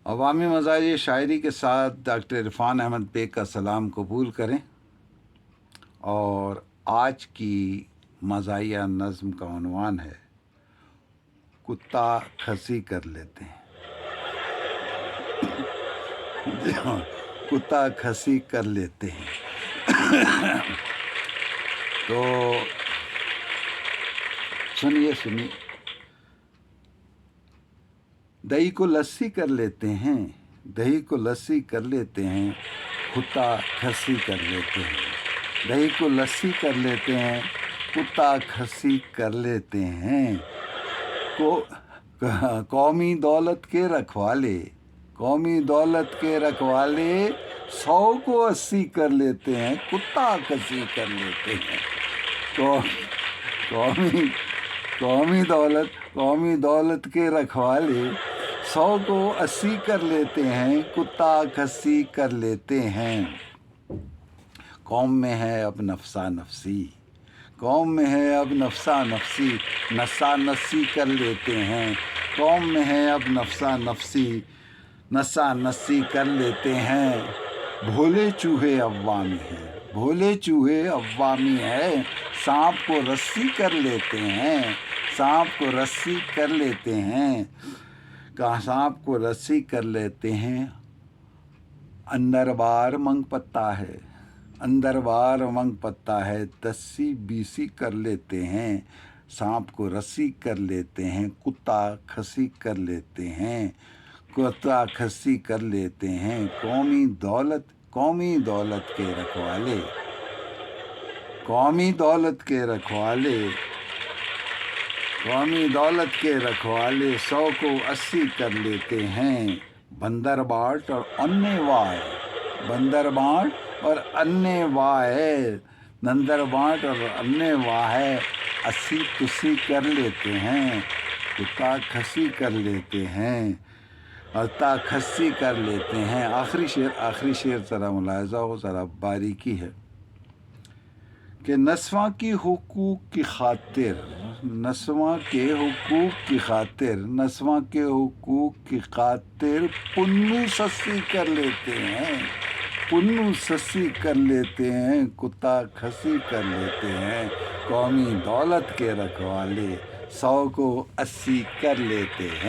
अवामी मज़ाहिर शायरी के साथ doctor Irfan Ahmad bag का सलाम कबूल करें। और आज की मज़ाहिया नज़्म का उन्वान है कुत्ता खसी कर लेते हैं। कुत्ता खसी कर लेते हैं। तो सुनिए, दही को लस्सी कर लेते हैं, दही को लस्सी कर लेते हैं, कुत्ता खसी कर लेते हैं। दही को लस्सी कर लेते हैं, कुत्ता खसी कर लेते हैं। कौमी दौलत के रखवाले, कौमी दौलत के रखवाले 100 को 80 कर लेते हैं, कुत्ता खसी कर लेते हैं। तो कौमी दौलत के रखवाले 100 को 80 कर लेते हैं, कुत्ता खसी कर लेते हैं। कौम में है अब नफसा नफसी, कौम में है अब नफसा नफसी, नस्सा नस्सी कर लेते हैं। कौम में है अब नफसा नफसी, नस्सा नस्सी कर लेते हैं। भोले चूहे अव्वामी हैं, भोले चूहे अव्वामी है, सांप को रस्सी कर लेते हैं, सांप को रस्सी कर लेते हैं। कहाँ सांप को रस्सी कर लेते हैं। अंदर बार मंग पत्ता है, अंदर बार मंग पत्ता है, 10-20 कर लेते हैं, सांप को रस्सी कर लेते हैं, कुत्ता खसी कर लेते हैं, कुत्ता खसी कर लेते हैं। कौमी दौलत के रखवाले, कौमी दौलत के रखवाले, कौमी दौलत के रखवाले 100 को 80 कर लेते हैं। बंदर बाट और अन्य वाह, बंदर बाट और अन्य वाह है, नंदर बाट और अन्य वाह है, 80 तुसी कर लेते हैं, कुत्ता खसी कर लेते हैं, कुत्ता खसी कर लेते हैं। आखिरी शेर ज़रा मुलाहिज़ा हो, ज़रा बारीकी है कि नस्वां की हुकूक की खातिर, नस्वां के हुकूक की खातिर, नस्वां के हुकूक की खातिर पुन्नू सस्सी कर लेते हैं, पुन्नू सस्सी कर लेते हैं, कुत्ता खसी कर लेते हैं। कौमी दौलत के रखवाले 100 को 80 कर लेते हैं।